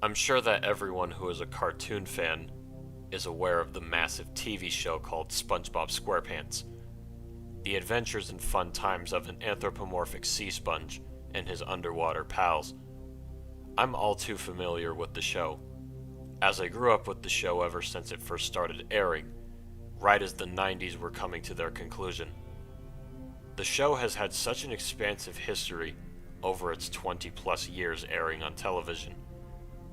I'm sure that everyone who is a cartoon fan is aware of the massive TV show called SpongeBob SquarePants, the adventures and fun times of an anthropomorphic sea sponge and his underwater pals. I'm all too familiar with the show, as I grew up with the show ever since it first started airing, right as the 90s were coming to their conclusion. The show has had such an expansive history over its 20 plus years airing on television,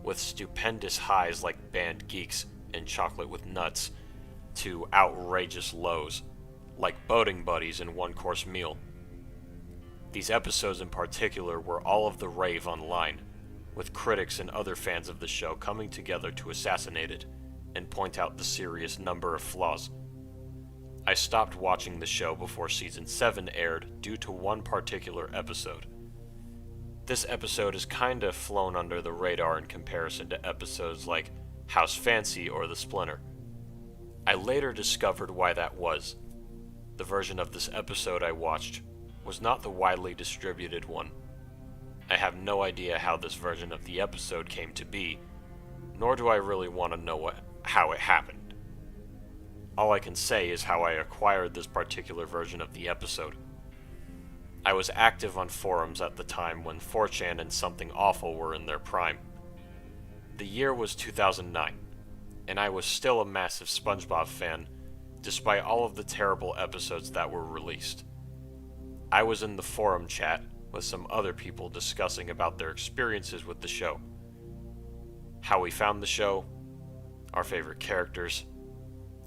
with stupendous highs like Banned Geeks and Chocolate with Nuts, to outrageous lows, like Boating Buddies and One Course Meal. These episodes in particular were all of the rave online, with critics and other fans of the show coming together to assassinate it and point out the serious number of flaws. I stopped watching the show before season 7 aired due to one particular episode. This episode is kinda flown under the radar in comparison to episodes like House Fancy or The Splinter. I later discovered why that was. The version of this episode I watched was not the widely distributed one. I have no idea how this version of the episode came to be, nor do I really want to know how it happened. All I can say is how I acquired this particular version of the episode. I was active on forums at the time when 4chan and Something Awful were in their prime. The year was 2009, and I was still a massive SpongeBob fan, despite all of the terrible episodes that were released. I was in the forum chat with some other people discussing about their experiences with the show, how we found the show, our favorite characters,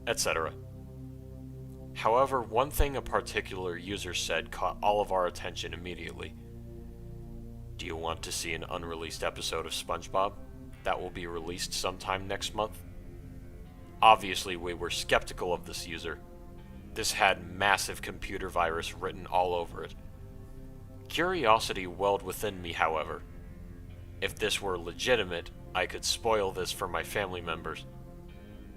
etc. However, one thing a particular user said caught all of our attention immediately. Do you want to see an unreleased episode of SpongeBob that will be released sometime next month? Obviously, we were skeptical of this user. This had massive computer virus written all over it. Curiosity welled within me, however. If this were legitimate, I could spoil this for my family members.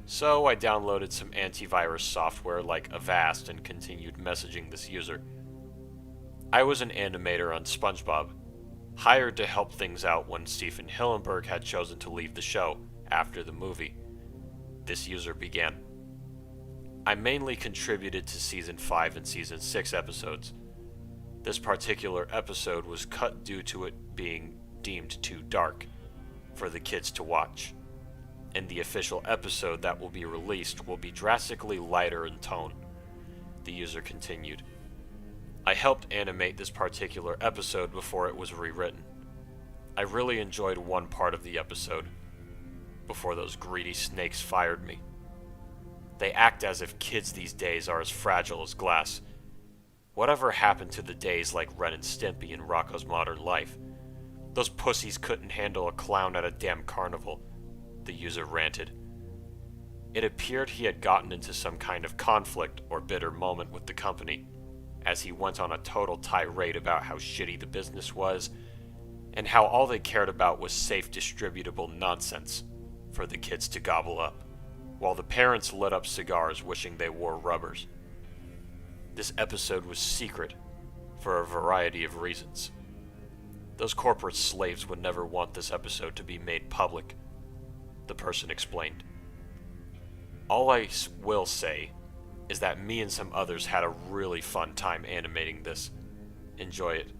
So I downloaded some antivirus software like Avast and continued messaging this user. I was an animator on SpongeBob, hired to help things out when Stephen Hillenburg had chosen to leave the show after the movie. This user began. I mainly contributed to Season 5 and Season 6 episodes. This particular episode was cut due to it being deemed too dark for the kids to watch, and the official episode that will be released will be drastically lighter in tone, the user continued. I helped animate this particular episode before it was rewritten. I really enjoyed one part of the episode, before those greedy snakes fired me. They act as if kids these days are as fragile as glass. Whatever happened to the days like Ren and Stimpy and Rocko's Modern Life? Those pussies couldn't handle a clown at a damn carnival, the user ranted. It appeared he had gotten into some kind of conflict or bitter moment with the company, as he went on a total tirade about how shitty the business was, and how all they cared about was safe distributable nonsense for the kids to gobble up, while the parents lit up cigars wishing they wore rubbers. This episode was secret for a variety of reasons. Those corporate slaves would never want this episode to be made public, the person explained. All I will say is that me and some others had a really fun time animating this. Enjoy it.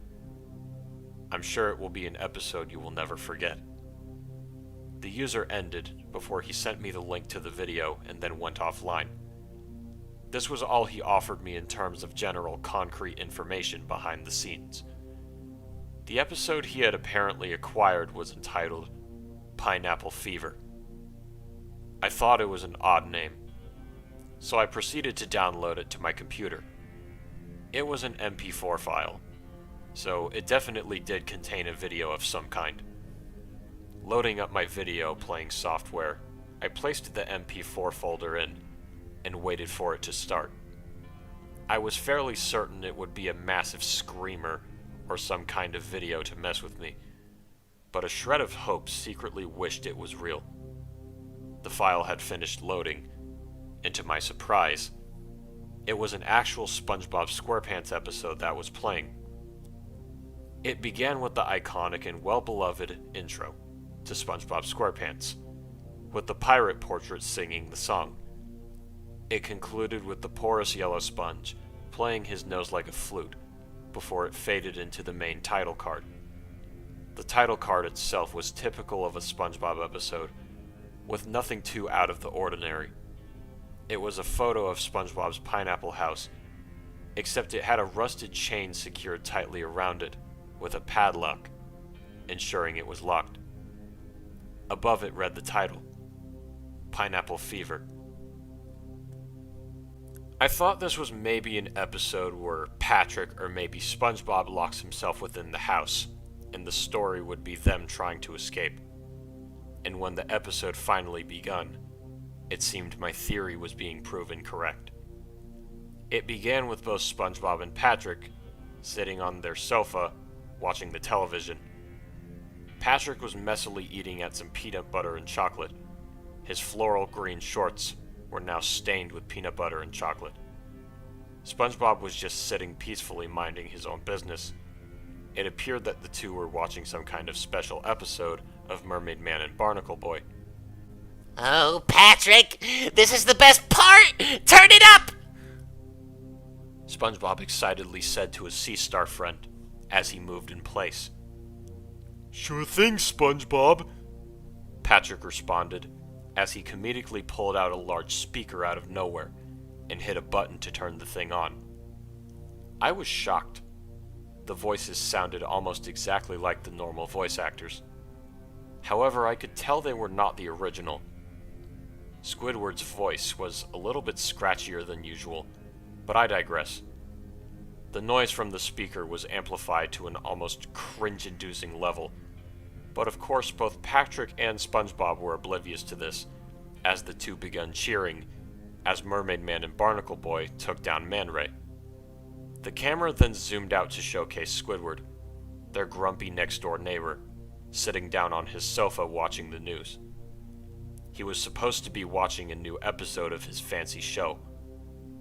I'm sure it will be an episode you will never forget. The user ended before he sent me the link to the video and then went offline. This was all he offered me in terms of general concrete information behind the scenes. The episode he had apparently acquired was entitled Pineapple Fever. I thought it was an odd name, so I proceeded to download it to my computer. It was an MP4 file, so it definitely did contain a video of some kind. Loading up my video playing software, I placed the MP4 folder in and waited for it to start. I was fairly certain it would be a massive screamer or some kind of video to mess with me, but a shred of hope secretly wished it was real. The file had finished loading, and to my surprise, it was an actual SpongeBob SquarePants episode that was playing. It began with the iconic and well-beloved intro, to SpongeBob SquarePants, with the pirate portrait singing the song. It concluded with the porous yellow sponge playing his nose like a flute before it faded into the main title card. The title card itself was typical of a SpongeBob episode, with nothing too out of the ordinary. It was a photo of SpongeBob's pineapple house, except it had a rusted chain secured tightly around it with a padlock, ensuring it was locked. Above it read the title, Pineapple Fever. I thought this was maybe an episode where Patrick or maybe SpongeBob locks himself within the house, and the story would be them trying to escape. And when the episode finally begun, it seemed my theory was being proven correct. It began with both SpongeBob and Patrick sitting on their sofa watching the television. Patrick was messily eating at some peanut butter and chocolate. His floral green shorts were now stained with peanut butter and chocolate. SpongeBob was just sitting peacefully minding his own business. It appeared that the two were watching some kind of special episode of Mermaid Man and Barnacle Boy. Oh, Patrick, this is the best part! Turn it up! SpongeBob excitedly said to his sea star friend as he moved in place. Sure thing, SpongeBob, Patrick responded as he comedically pulled out a large speaker out of nowhere and hit a button to turn the thing on. I was shocked. The voices sounded almost exactly like the normal voice actors. However, I could tell they were not the original. Squidward's voice was a little bit scratchier than usual, but I digress. The noise from the speaker was amplified to an almost cringe-inducing level, but of course both Patrick and SpongeBob were oblivious to this, as the two began cheering as Mermaid Man and Barnacle Boy took down Man Ray. The camera then zoomed out to showcase Squidward, their grumpy next-door neighbor, sitting down on his sofa watching the news. He was supposed to be watching a new episode of his fancy show,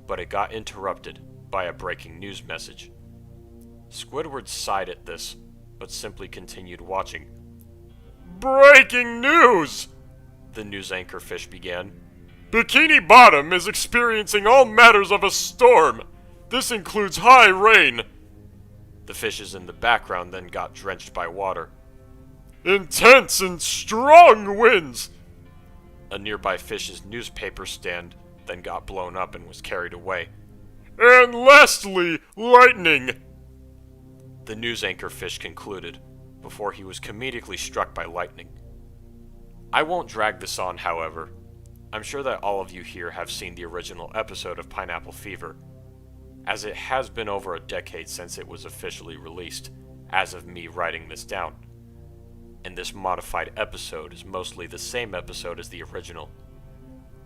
but it got interrupted by a breaking news message. Squidward sighed at this, but simply continued watching. Breaking news! The news anchor fish began. Bikini Bottom is experiencing all matters of a storm. This includes high rain. The fishes in the background then got drenched by water. Intense and strong winds! A nearby fish's newspaper stand then got blown up and was carried away. And lastly, lightning! The news anchor fish concluded, before he was comedically struck by lightning. I won't drag this on, however. I'm sure that all of you here have seen the original episode of Pineapple Fever, as it has been over a decade since it was officially released, as of me writing this down. And this modified episode is mostly the same episode as the original.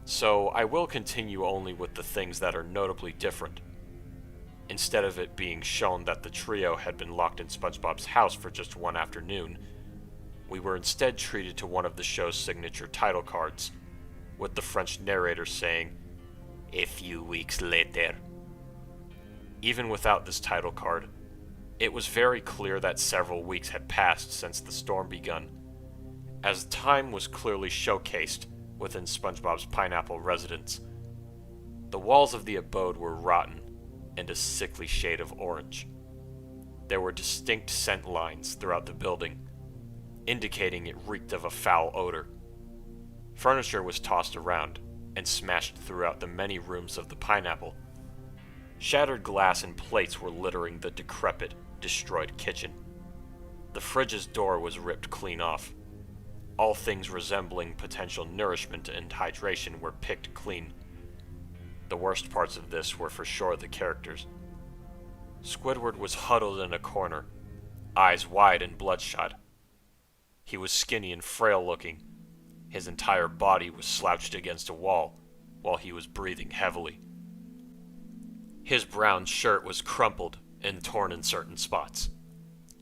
So I will continue only with the things that are notably different. Instead of it being shown that the trio had been locked in SpongeBob's house for just one afternoon, we were instead treated to one of the show's signature title cards, with the French narrator saying, "A few weeks later." Even without this title card, it was very clear that several weeks had passed since the storm begun, as time was clearly showcased within SpongeBob's pineapple residence. The walls of the abode were rotten and a sickly shade of orange. There were distinct scent lines throughout the building, indicating it reeked of a foul odor. Furniture was tossed around and smashed throughout the many rooms of the pineapple. Shattered glass and plates were littering the decrepit, destroyed kitchen. The fridge's door was ripped clean off. All things resembling potential nourishment and hydration were picked clean. The worst parts of this were for sure the characters. Squidward was huddled in a corner, eyes wide and bloodshot. He was skinny and frail looking. His entire body was slouched against a wall, while he was breathing heavily. His brown shirt was crumpled and torn in certain spots.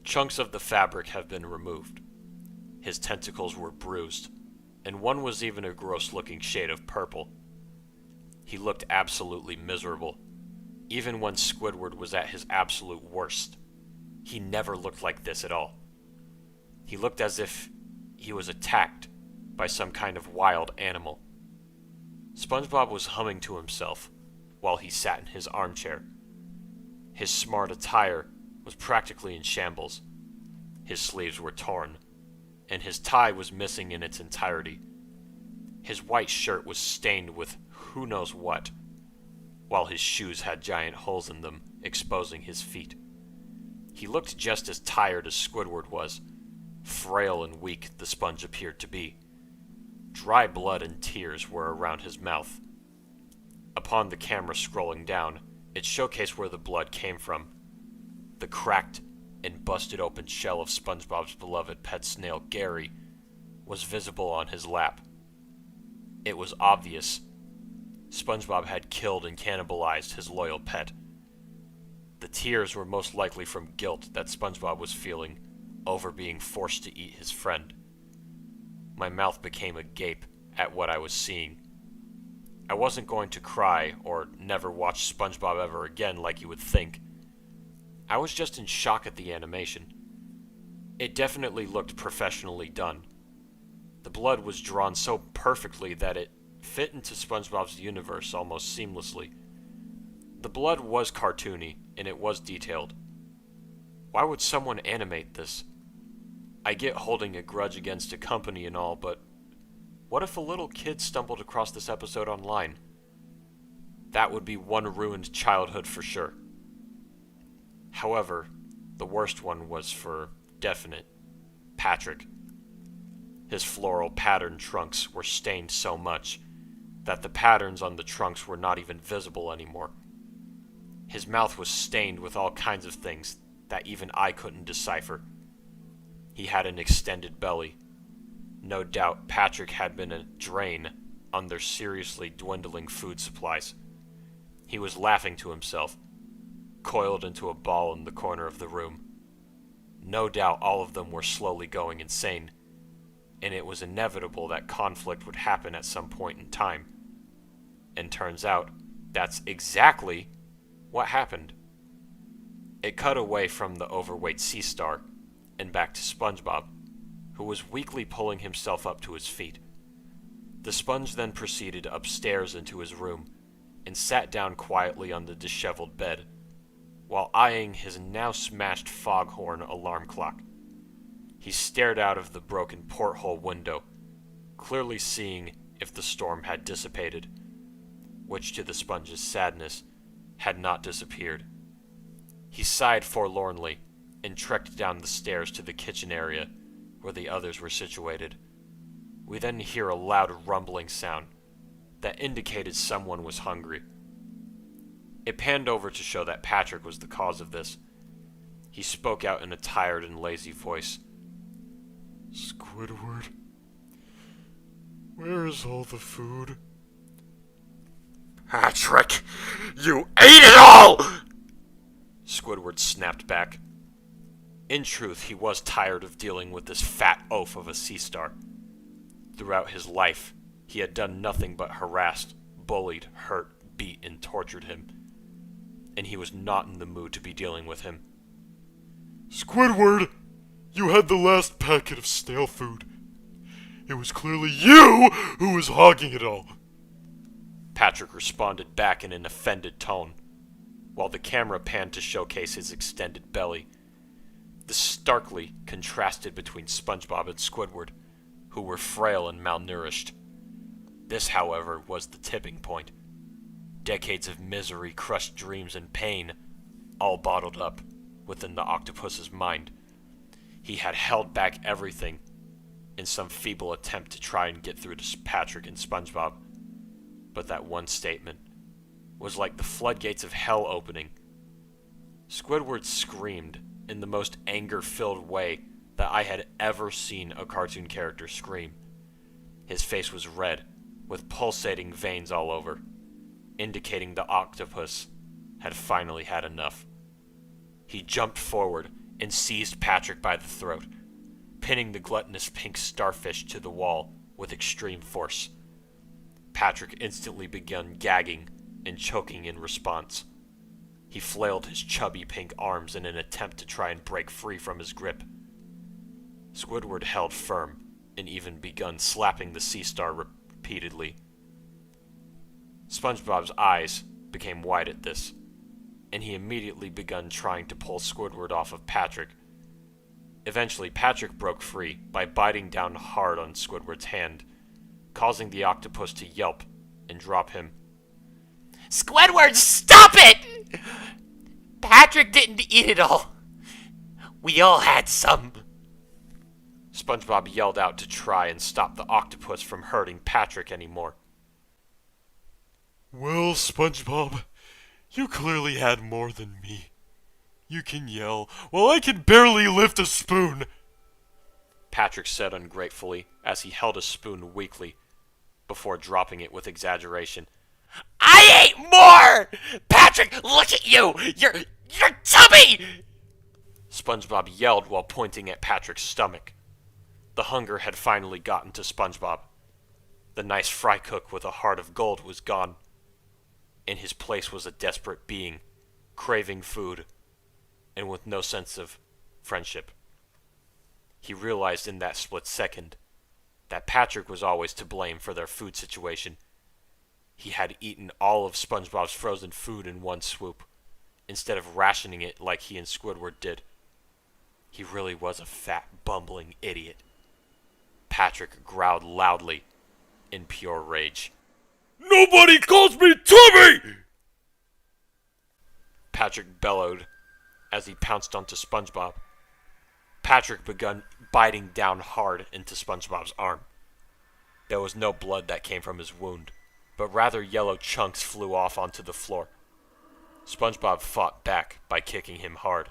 Chunks of the fabric have been removed. His tentacles were bruised, and one was even a gross-looking shade of purple. He looked absolutely miserable. Even when Squidward was at his absolute worst, he never looked like this at all. He looked as if he was attacked by some kind of wild animal. SpongeBob was humming to himself while he sat in his armchair. His smart attire was practically in shambles. His sleeves were torn, and his tie was missing in its entirety. His white shirt was stained with who knows what, while his shoes had giant holes in them, exposing his feet. He looked just as tired as Squidward was. Frail and weak the sponge appeared to be. Dry blood and tears were around his mouth. Upon the camera scrolling down, it showcased where the blood came from. The cracked and busted open shell of SpongeBob's beloved pet snail Gary was visible on his lap. It was obvious SpongeBob had killed and cannibalized his loyal pet. The tears were most likely from guilt that SpongeBob was feeling over being forced to eat his friend. My mouth became agape at what I was seeing. I wasn't going to cry or never watch SpongeBob ever again like you would think. I was just in shock at the animation. It definitely looked professionally done. The blood was drawn so perfectly that it fit into SpongeBob's universe almost seamlessly. The blood was cartoony, and it was detailed. Why would someone animate this? I get holding a grudge against a company and all, but what if a little kid stumbled across this episode online? That would be one ruined childhood for sure. However, the worst one was for definite Patrick. His floral patterned trunks were stained so much that the patterns on the trunks were not even visible anymore. His mouth was stained with all kinds of things that even I couldn't decipher. He had an extended belly. No doubt Patrick had been a drain on their seriously dwindling food supplies. He was laughing to himself, coiled into a ball in the corner of the room. No doubt all of them were slowly going insane, and it was inevitable that conflict would happen at some point in time. And turns out, that's exactly what happened. It cut away from the overweight sea star and back to SpongeBob, who was weakly pulling himself up to his feet. The sponge then proceeded upstairs into his room and sat down quietly on the disheveled bed, while eyeing his now smashed foghorn alarm clock. He stared out of the broken porthole window, clearly seeing if the storm had dissipated, which to the sponge's sadness had not disappeared. He sighed forlornly and trekked down the stairs to the kitchen area where the others were situated. We then hear a loud rumbling sound that indicated someone was hungry. It panned over to show that Patrick was the cause of this. He spoke out in a tired and lazy voice. Squidward, where is all the food? Patrick, you ate it all! Squidward snapped back. In truth, he was tired of dealing with this fat oaf of a sea star. Throughout his life, he had done nothing but harassed, bullied, hurt, beat, and tortured him. And he was not in the mood to be dealing with him. Squidward, you had the last packet of stale food. It was clearly you who was hogging it all. Patrick responded back in an offended tone, while the camera panned to showcase his extended belly. This starkly contrasted between SpongeBob and Squidward, who were frail and malnourished. This, however, was the tipping point. Decades of misery, crushed dreams, and pain, all bottled up within the octopus's mind. He had held back everything in some feeble attempt to try and get through to Patrick and SpongeBob. But that one statement was like the floodgates of hell opening. Squidward screamed in the most anger-filled way that I had ever seen a cartoon character scream. His face was red, with pulsating veins all over, indicating the octopus had finally had enough. He jumped forward and seized Patrick by the throat, pinning the gluttonous pink starfish to the wall with extreme force. Patrick instantly began gagging and choking in response. He flailed his chubby pink arms in an attempt to try and break free from his grip. Squidward held firm, and even begun slapping the sea star repeatedly. SpongeBob's eyes became wide at this, and he immediately began trying to pull Squidward off of Patrick. Eventually, Patrick broke free by biting down hard on Squidward's hand, causing the octopus to yelp and drop him. Squidward, stop it! Patrick didn't eat it all. We all had some. SpongeBob yelled out to try and stop the octopus from hurting Patrick anymore. Well, SpongeBob, you clearly had more than me. You can yell, while I can barely lift a spoon, Patrick said ungratefully as he held a spoon weakly, before dropping it with exaggeration. I ate more! Patrick, look at you! You're chubby! SpongeBob yelled while pointing at Patrick's stomach. The hunger had finally gotten to SpongeBob. The nice fry cook with a heart of gold was gone. In his place was a desperate being, craving food, and with no sense of friendship. He realized in that split second that Patrick was always to blame for their food situation. He had eaten all of SpongeBob's frozen food in one swoop, instead of rationing it like he and Squidward did. He really was a fat, bumbling idiot. Patrick growled loudly, in pure rage. Nobody calls me Tubby! Patrick bellowed as he pounced onto SpongeBob. Patrick began biting down hard into SpongeBob's arm. There was no blood that came from his wound, but rather yellow chunks flew off onto the floor. SpongeBob fought back by kicking him hard,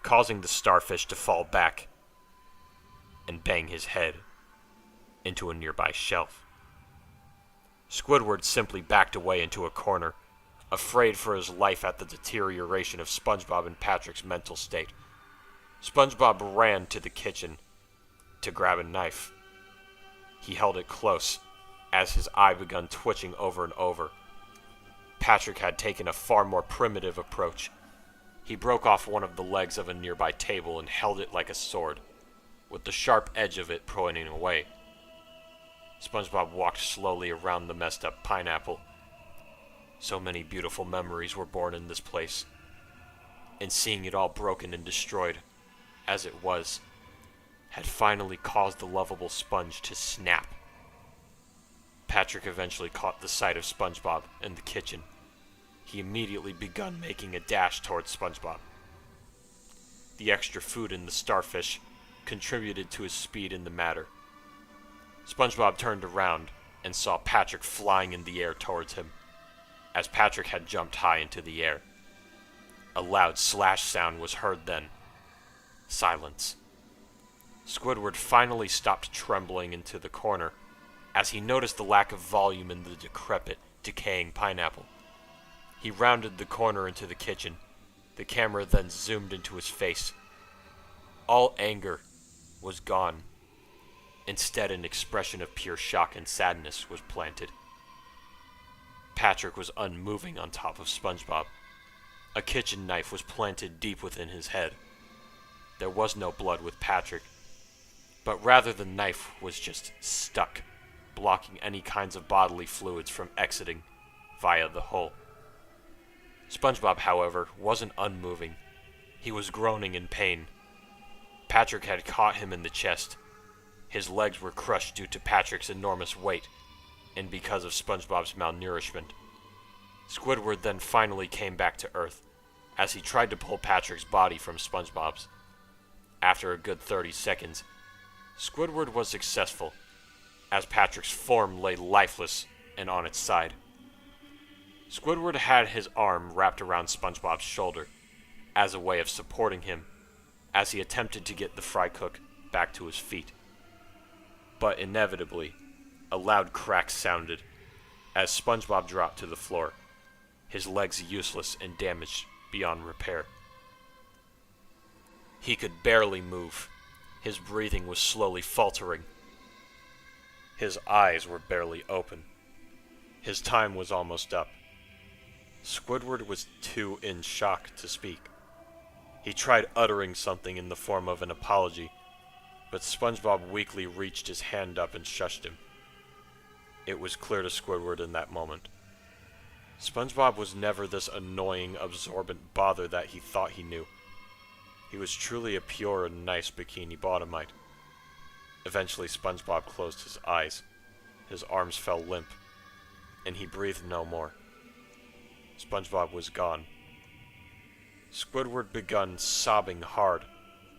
causing the starfish to fall back and bang his head into a nearby shelf. Squidward simply backed away into a corner, afraid for his life at the deterioration of SpongeBob and Patrick's mental state. SpongeBob ran to the kitchen to grab a knife. He held it close as his eye began twitching over and over. Patrick had taken a far more primitive approach. He broke off one of the legs of a nearby table and held it like a sword, with the sharp edge of it pointing away. SpongeBob walked slowly around the messed up pineapple. So many beautiful memories were born in this place, and seeing it all broken and destroyed, as it was, had finally caused the lovable sponge to snap. Patrick eventually caught the sight of SpongeBob in the kitchen. He immediately began making a dash towards SpongeBob. The extra food in the starfish contributed to his speed in the matter. SpongeBob turned around and saw Patrick flying in the air towards him, as Patrick had jumped high into the air. A loud slash sound was heard then. Silence. Squidward finally stopped trembling into the corner as he noticed the lack of volume in the decrepit, decaying pineapple. He rounded the corner into the kitchen. The camera then zoomed into his face. All anger was gone. Instead, an expression of pure shock and sadness was planted. Patrick was unmoving on top of SpongeBob. A kitchen knife was planted deep within his head. There was no blood with Patrick, but rather the knife was just stuck, blocking any kinds of bodily fluids from exiting via the hole. SpongeBob, however, wasn't unmoving. He was groaning in pain. Patrick had caught him in the chest. His legs were crushed due to Patrick's enormous weight, and because of SpongeBob's malnourishment. Squidward then finally came back to Earth, as he tried to pull Patrick's body from SpongeBob's. After a good 30 seconds, Squidward was successful, as Patrick's form lay lifeless and on its side. Squidward had his arm wrapped around SpongeBob's shoulder, as a way of supporting him, as he attempted to get the fry cook back to his feet. But inevitably, a loud crack sounded, as SpongeBob dropped to the floor, his legs useless and damaged beyond repair. He could barely move. His breathing was slowly faltering. His eyes were barely open. His time was almost up. Squidward was too in shock to speak. He tried uttering something in the form of an apology, but SpongeBob weakly reached his hand up and shushed him. It was clear to Squidward in that moment. SpongeBob was never this annoying, absorbent bother that he thought he knew. He was truly a pure and nice Bikini Bottomite. Eventually, SpongeBob closed his eyes. His arms fell limp, and he breathed no more. SpongeBob was gone. Squidward begun sobbing hard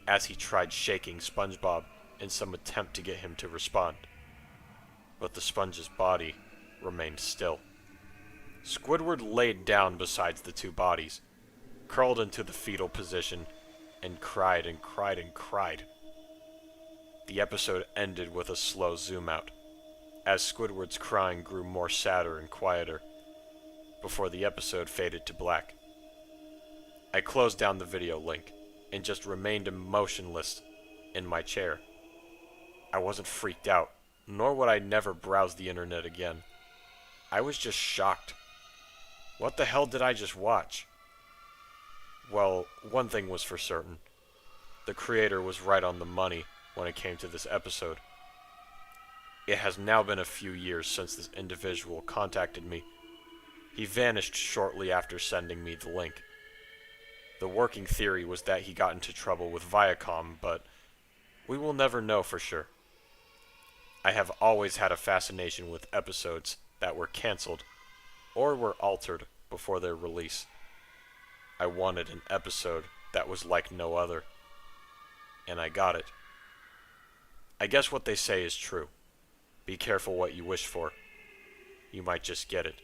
as he tried shaking SpongeBob in some attempt to get him to respond. But the sponge's body remained still. Squidward laid down beside the two bodies, curled into the fetal position, and cried and cried and cried. The episode ended with a slow zoom out, as Squidward's crying grew more sadder and quieter, before the episode faded to black. I closed down the video link, and just remained motionless in my chair. I wasn't freaked out, nor would I never browse the internet again. I was just shocked. What the hell did I just watch? Well, one thing was for certain. The creator was right on the money when it came to this episode. It has now been a few years since this individual contacted me. He vanished shortly after sending me the link. The working theory was that he got into trouble with Viacom, but we will never know for sure. I have always had a fascination with episodes that were cancelled or were altered before their release. I wanted an episode that was like no other, and I got it. I guess what they say is true. Be careful what you wish for. You might just get it.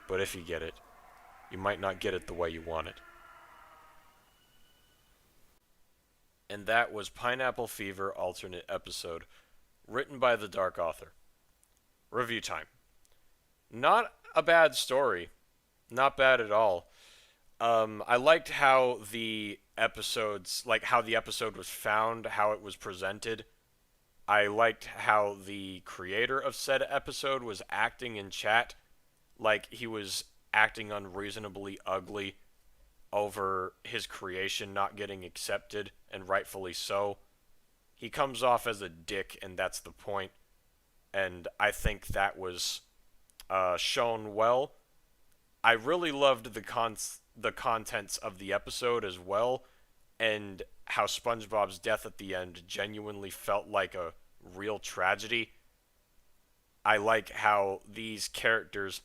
But if you get it, you might not get it the way you want it. And that was Pineapple Fever alternate episode, written by the Dark Author. Review time. Not a bad story. Not bad at all. I liked how the episode was found, how it was presented. I liked how the creator of said episode was acting in chat like he was acting unreasonably ugly over his creation not getting accepted, and rightfully so. He comes off as a dick, and that's the point. And I think that was shown well. I really loved the contents of the episode as well, and how SpongeBob's death at the end genuinely felt like a real tragedy. I like how these characters,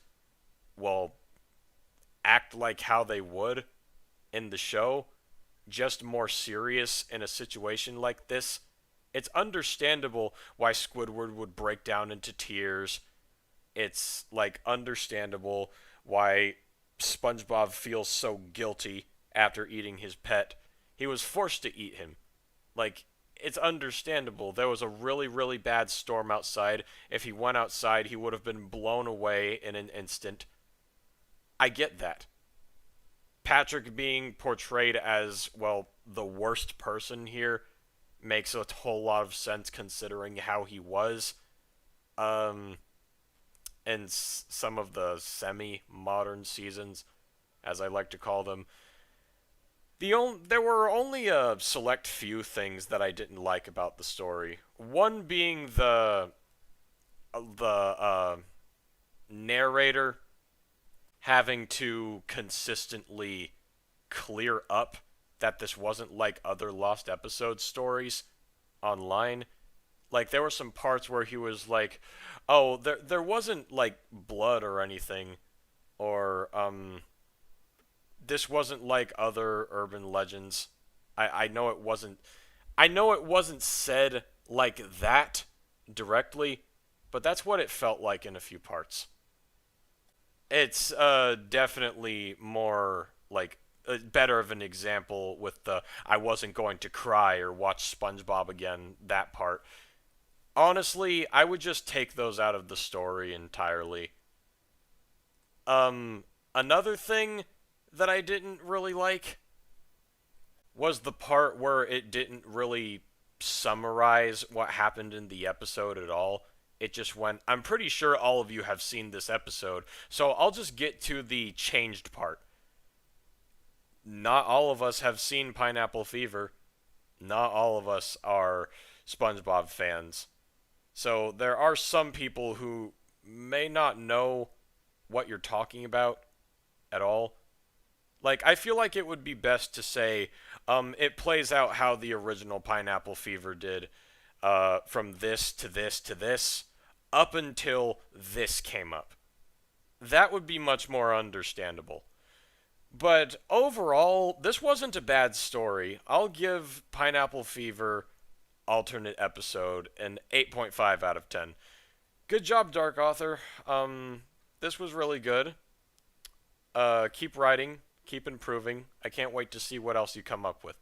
act like how they would in the show, just more serious in a situation like this. It's understandable why Squidward would break down into tears. It's, understandable why SpongeBob feels so guilty after eating his pet. He was forced to eat him. It's understandable. There was a really, really bad storm outside. If he went outside, he would have been blown away in an instant. I get that. Patrick being portrayed as, the worst person here makes a whole lot of sense considering how he was. In some of the semi-modern seasons, as I like to call them. There were only a select few things that I didn't like about the story. One being the narrator having to consistently clear up that this wasn't like other Lost Episodes stories online. There were some parts where he was like, oh, there wasn't, blood or anything, or, this wasn't like other urban legends. I know it wasn't said like that directly, but that's what it felt like in a few parts. It's definitely more better of an example with the I wasn't going to cry or watch SpongeBob again, that part. Honestly, I would just take those out of the story entirely. Another thing that I didn't really like was the part where it didn't really summarize what happened in the episode at all. It just went, I'm pretty sure all of you have seen this episode, so I'll just get to the changed part. Not all of us have seen Pineapple Fever. not all of us are SpongeBob fans. So there are some people who may not know what you're talking about at all. Like, I feel like it would be best to say, it plays out how the original Pineapple Fever did, from this to this to this, up until this came up. That would be much more understandable. But overall, this wasn't a bad story. I'll give Pineapple Fever alternate episode an 8.5 out of 10. Good job, Dark Author. This was really good. Keep writing, keep improving. I can't wait to see what else you come up with.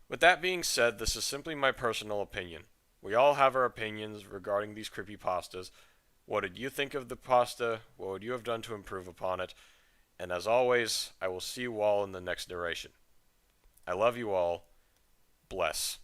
With that being said, this is simply my personal opinion. We all have our opinions regarding these creepypastas. What did you think of the pasta? What would you have done to improve upon it? And as always, I will see you all in the next narration. I love you all. Bless.